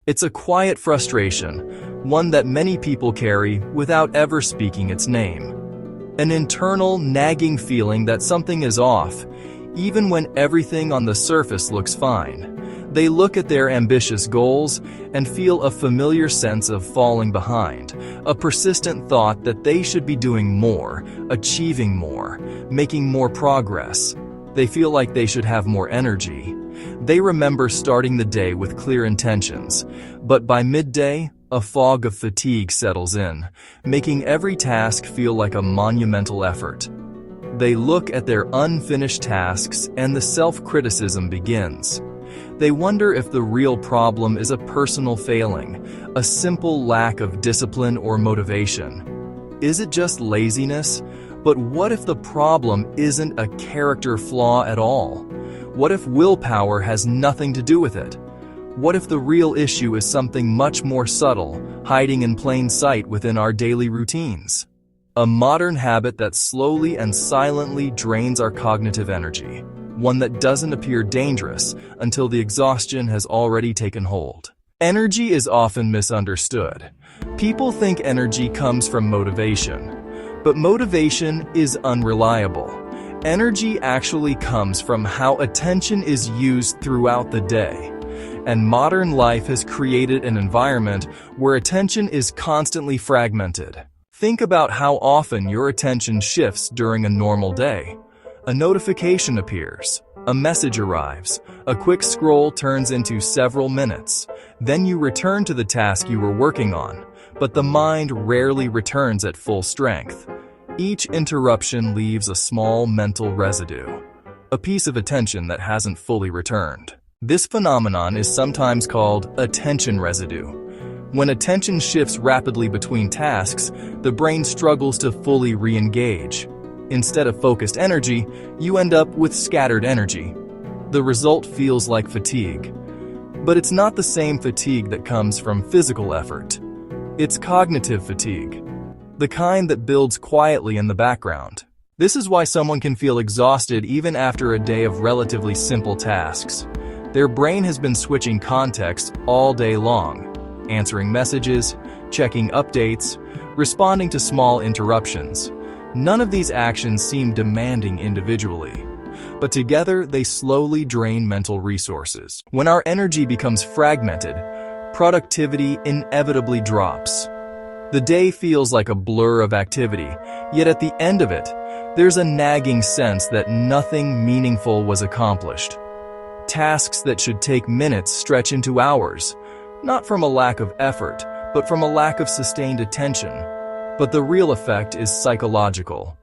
It's a quiet frustration, one that many people carry without ever speaking its name. An internal, nagging feeling that something is off, even when everything on the surface looks fine. They look at their ambitious goals and feel a familiar sense of falling behind, a persistent thought that they should be doing more, achieving more, making more progress. They feel like they should have more energy. They remember starting the day with clear intentions, but by midday, a fog of fatigue settles in, making every task feel like a monumental effort. They look at their unfinished tasks and the self-criticism begins. They wonder if the real problem is a personal failing, a simple lack of discipline or motivation. Is it just laziness? But what if the problem isn't a character flaw at all? What if willpower has nothing to do with it? What if the real issue is something much more subtle, hiding in plain sight within our daily routines? A modern habit that slowly and silently drains our cognitive energy. One that doesn't appear dangerous until the exhaustion has already taken hold. Energy is often misunderstood. People think energy comes from motivation, but motivation is unreliable. Energy actually comes from how attention is used throughout the day. And modern life has created an environment where attention is constantly fragmented. Think about how often your attention shifts during a normal day. A notification appears, a message arrives, a quick scroll turns into several minutes. Then you return to the task you were working on, but the mind rarely returns at full strength. Each interruption leaves a small mental residue, a piece of attention that hasn't fully returned. This phenomenon is sometimes called attention residue. When attention shifts rapidly between tasks, the brain struggles to fully re-engage. Instead of focused energy, you end up with scattered energy. The result feels like fatigue. But it's not the same fatigue that comes from physical effort. It's cognitive fatigue, the kind that builds quietly in the background. This is why someone can feel exhausted even after a day of relatively simple tasks. Their brain has been switching context all day long, answering messages, checking updates, responding to small interruptions. None of these actions seem demanding individually, but together they slowly drain mental resources. When our energy becomes fragmented, productivity inevitably drops. The day feels like a blur of activity, yet at the end of it, there's a nagging sense that nothing meaningful was accomplished. Tasks that should take minutes stretch into hours, not from a lack of effort, but from a lack of sustained attention. But the real effect is psychological.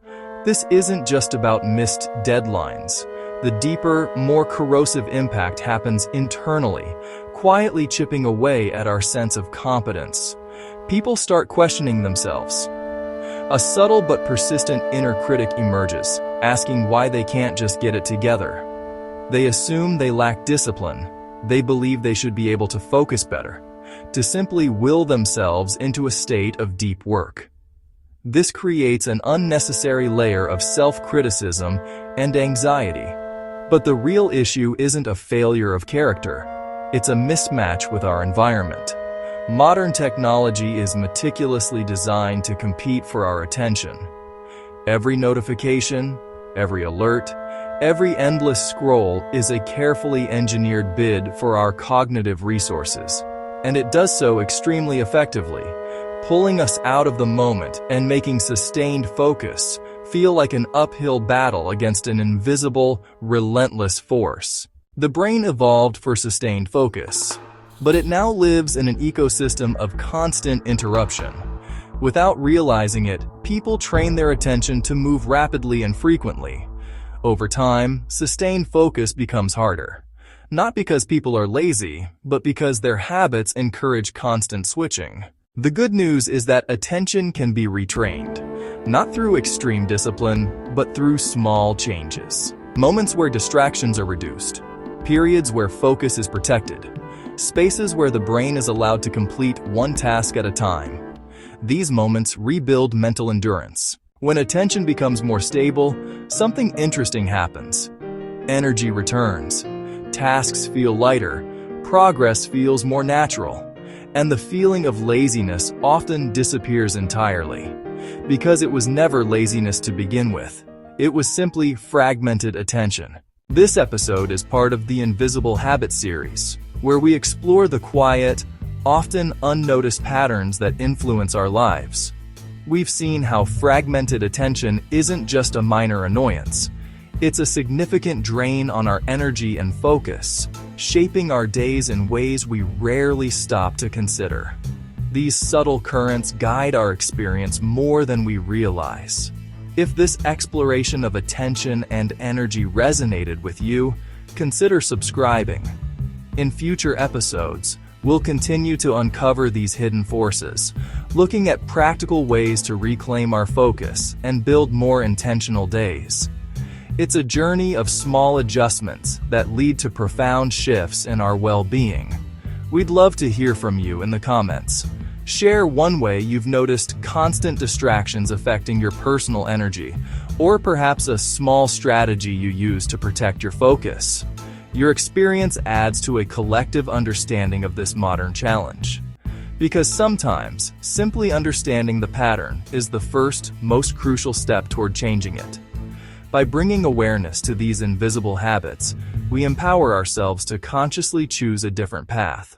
This isn't just about missed deadlines. The deeper, more corrosive impact happens internally, quietly chipping away at our sense of competence. People start questioning themselves. A subtle but persistent inner critic emerges, asking why they can't just get it together. They assume they lack discipline. They believe they should be able to focus better, to simply will themselves into a state of deep work. This creates an unnecessary layer of self-criticism and anxiety. But the real issue isn't a failure of character. It's a mismatch with our environment. Modern technology is meticulously designed to compete for our attention. Every notification, every alert, every endless scroll is a carefully engineered bid for our cognitive resources. And it does so extremely effectively, pulling us out of the moment and making sustained focus feel like an uphill battle against an invisible, relentless force. The brain evolved for sustained focus, but it now lives in an ecosystem of constant interruption. Without realizing it, people train their attention to move rapidly and frequently. Over time, sustained focus becomes harder. Not because people are lazy, but because their habits encourage constant switching. The good news is that attention can be retrained, not through extreme discipline, but through small changes. Moments where distractions are reduced, periods where focus is protected, spaces where the brain is allowed to complete one task at a time. These moments rebuild mental endurance. When attention becomes more stable, something interesting happens. Energy returns, tasks feel lighter, progress feels more natural. And the feeling of laziness often disappears entirely, because it was never laziness to begin with. It was simply fragmented attention. This episode is part of the Invisible Habits series, where we explore the quiet, often unnoticed patterns that influence our lives. We've seen how fragmented attention isn't just a minor annoyance. It's a significant drain on our energy and focus, shaping our days in ways we rarely stop to consider. These subtle currents guide our experience more than we realize. If this exploration of attention and energy resonated with you, consider subscribing. In future episodes, we'll continue to uncover these hidden forces, looking at practical ways to reclaim our focus and build more intentional days. It's a journey of small adjustments that lead to profound shifts in our well-being. We'd love to hear from you in the comments. Share one way you've noticed constant distractions affecting your personal energy, or perhaps a small strategy you use to protect your focus. Your experience adds to a collective understanding of this modern challenge. Because sometimes, simply understanding the pattern is the first, most crucial step toward changing it. By bringing awareness to these invisible habits, we empower ourselves to consciously choose a different path.